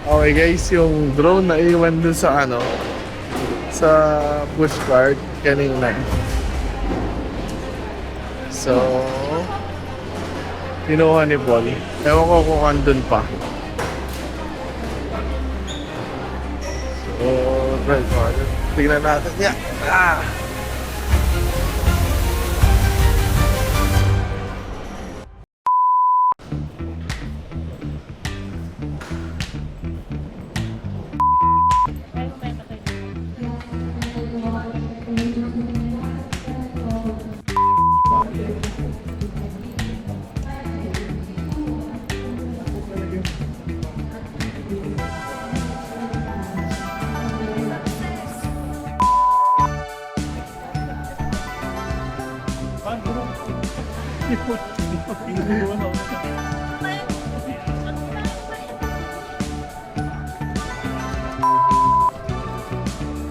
Okay guys, yung drone na iwan dun sa sa push cart kanina. So, kinuha ni Paul. Ewan ko kung andun pa. So, tingnan natin. Yeah. Ah!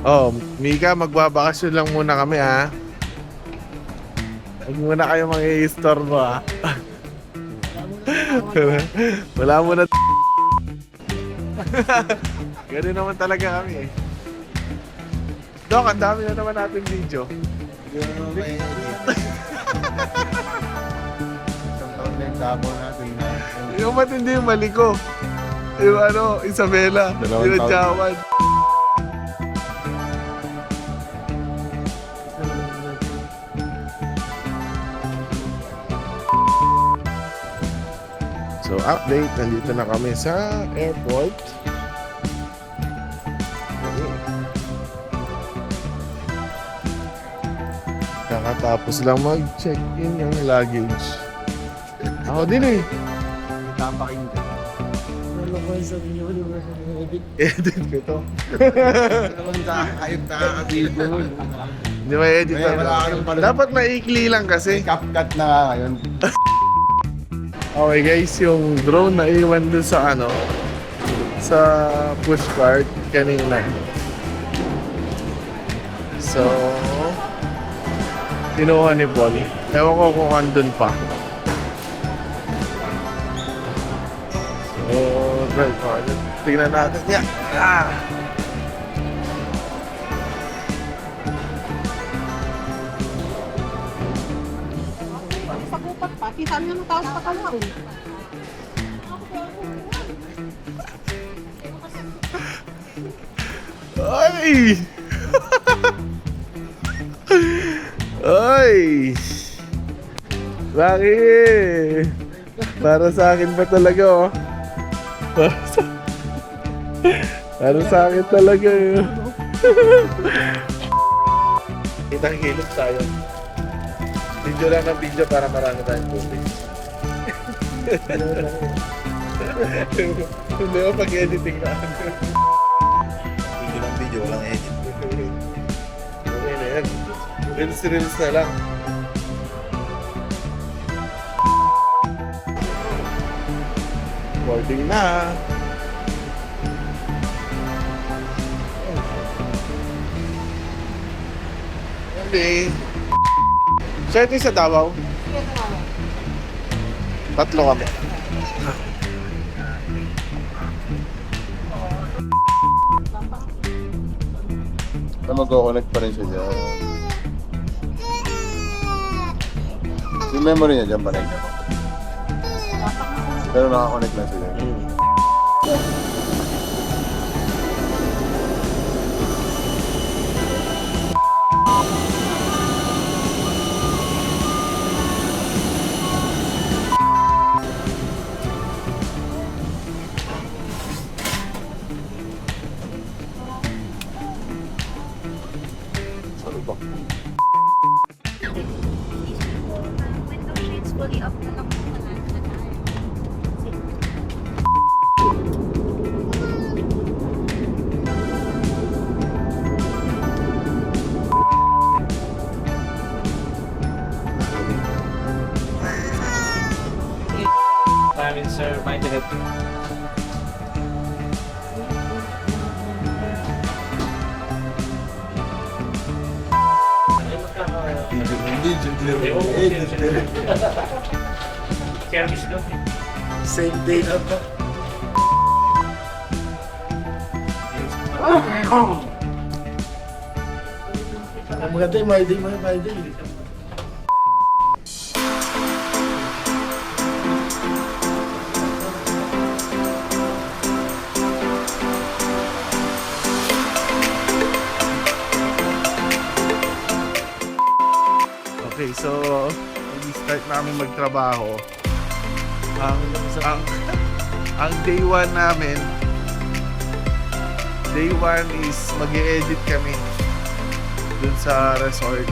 Oh, Mika, magbabakasyon lang muna kami ha. Huwag muna kayo mag-i-istorbo ha. Wala muna. Ganun naman talaga kami eh. Dok, ang dami na naman natin video. Hindi mo naman may edit. Isang taon na yung tabo natin na. Yung matindi yung mali ko. Yung Isabela. Dalawang Yung taon. Jawan. So update, nandito na kami sa airport. Kakatapos lang mag-check-in yung luggage. Ako din eh. Tapakin ka. Edit ko to. Naman sa kayot nakakabilo. Hindi may edit May na. wala ka rin pala. Dapat maikli lang kasi. Cap-cut na nga ngayon. Okay guys, yung drone na iwan dun sa sa push cart kanina. So, kinuha ni Paul. Ewan ko kung andun pa. So, tingnan natin. Yeah. Ah! Sagupat pa, kita niyo ng taos pa kalao. Ay! Ay! Laki! Para sa akin ba talaga oh? Para sa akin talaga eh. Kitang-kilip tayo. Video lang ng video para marami tayong tubig. Hindi mo pag-editing na. Video ng video, walang edit. Okay na yan. Reels na lang. Boarding na. Okay. So ito yung sa Davao. Tatlo kami. Na mag-connect pa rin siya dyan. Yung memory niya dyan pa rin. Pero nakakonect lang siya dyan. Ano ba? Window shades fully up na lang po na tayo. Namin sir, my internet. Same day na to. Maganda yung my day, my day. Okay, so mag-start namin magtrabaho. Ang day 1 namin, day 1 is mag-e-edit kami dun sa resort.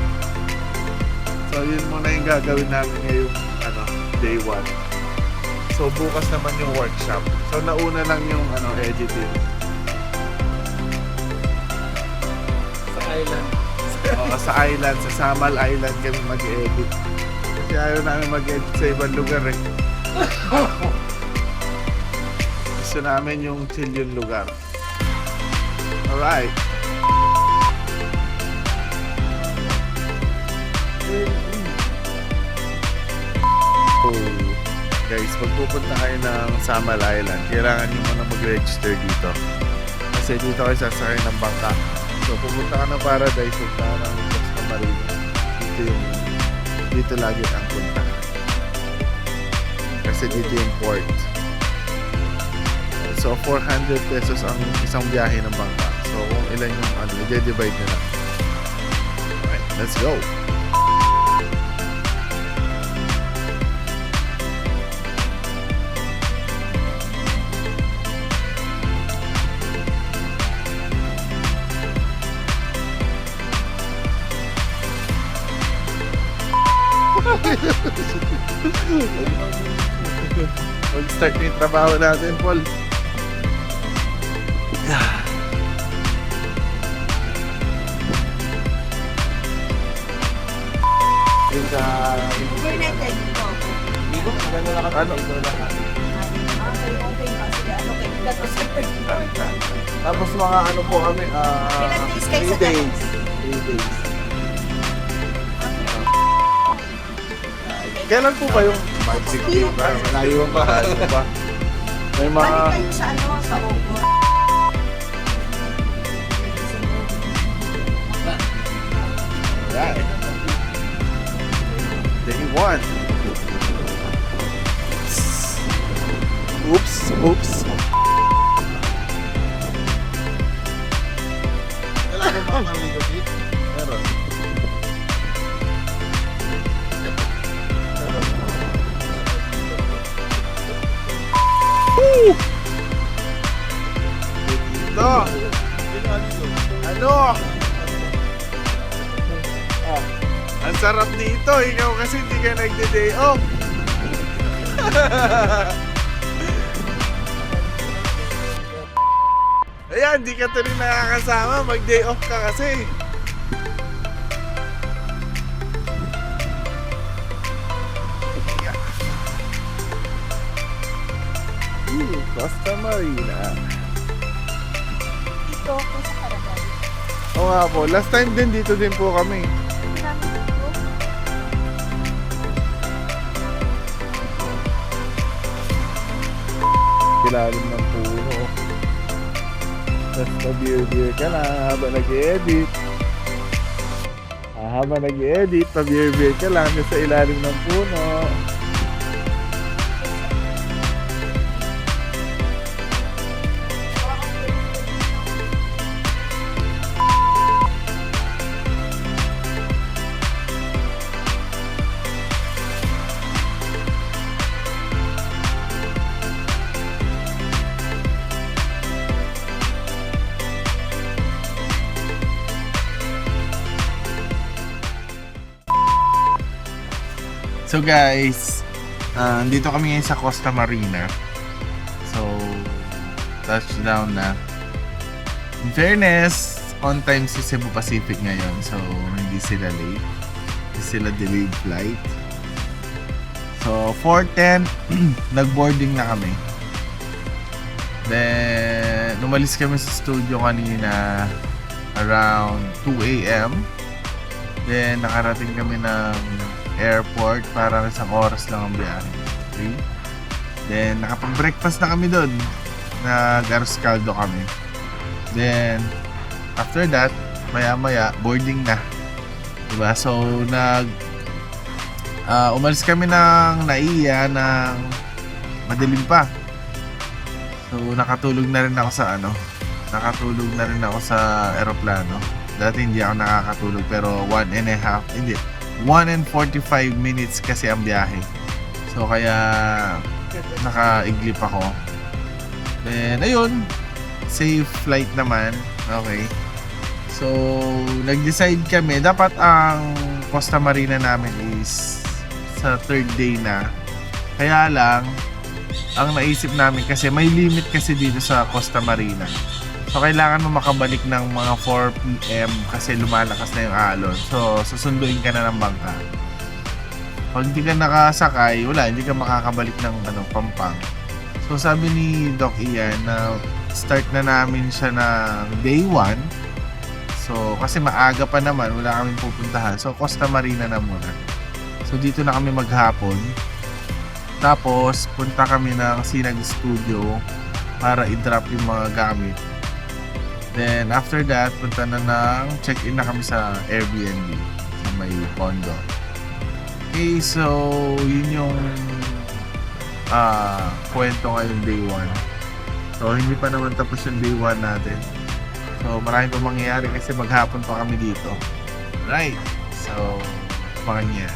So yun muna yung gagawin namin ngayong day 1. So bukas naman yung workshop. So nauna lang yung editing. Sa island. Sa island, sa Samal Island kami mag-edit. Kasi ayaw namin mag-edit sa ibang lugar eh. Gusto namin yung chill yung lugar. Alright. So, guys, pag pupunta kayo ng Samal Island, kailangan nyo muna mag-register dito. Kasi dito kayo sasakay ng bangka. So, pupunta ka ng Paradise, punta ka ng Costa Marina. Dito lagi ang punta. Kasi dito yung port. So, 400 pesos ang isang biyahe ng bangka. So, kung ilan yung i-divide na lang. Alright, let's go! Mag-start na yung trabaho natin, Paul. Yung sa... Connected dito. Ligo, maganda lang kami. Ano? Dito lang kami. Okay. Sige, okay. That was the first time. Tapos mga po kami, Ilan days kayo 3 sa days. 3 days. Kailan po kayo? 5-6 pa. Malayo pa. May mga... Balik kayo sa sa Ogo. Alright. Day 1. Oops. Kailangan mo maligo dito. Meron. Woo! Dito. Ano? Ang sarap dito. Ikaw kasi hindi ka nagde-day off. Ayan, di ka tuloy nakakasama. Mag-day off ka kasi. Costa Marina. Dito ako sa Paradise. Oo nga po. Last time din dito din po kami. Marami dito. Ilalim ng puno. Tapos pa-beer ka lang habang nag-edit. Habang nag-edit, pa-beer ka lang sa ilalim ng puno. So guys, dito kami ngayon sa Costa Marina. So, touchdown na. In fairness, on time si Cebu Pacific ngayon. So, hindi sila late. Hindi sila delayed flight. So, 4:10, nag-boarding na kami. Then, umalis kami sa studio kanina around 2 a.m. Then, nakarating kami ng airport para isang oras lang ang biyahe. Okay? Then, nakapag-breakfast na kami doon. Nag-arroz caldo kami. Then, after that, maya-maya, boarding na. Diba? So, umalis kami ng Naiya ng madilim pa. So, nakatulog na rin ako sa eroplano. Dati hindi ako nakakatulog, pero 1 and 45 minutes kasi ang biyahe. So, kaya nakaiglip ako. Then, ayun, safe flight naman. Okay. So, nag-decide kami, dapat ang Costa Marina namin is sa 3rd day na. Kaya lang, ang naisip namin kasi may limit kasi dito sa Costa Marina. So, kailangan mo makabalik ng mga 4 PM kasi lumalakas na yung alon. So, susunduin ka na ng bangka. Pag hindi ka nakasakay, hindi ka makakabalik ng Pampang. So, sabi ni Doc Ian na start na namin siya ng day 1. So, kasi maaga pa naman, wala kaming pupuntahan. So, Costa Marina na muna. So, dito na kami maghapon. Tapos, punta kami ng Sinag Studio para i-drop yung mga gamit. Then, after that, punta na check-in na kami sa Airbnb sa may condo. Okay, so, yun yung kwento ngayon day 1. So, hindi pa naman tapos yung day 1 natin. So, marami pa mangyayari kasi maghapon pa kami dito. Right. So, abangan niya.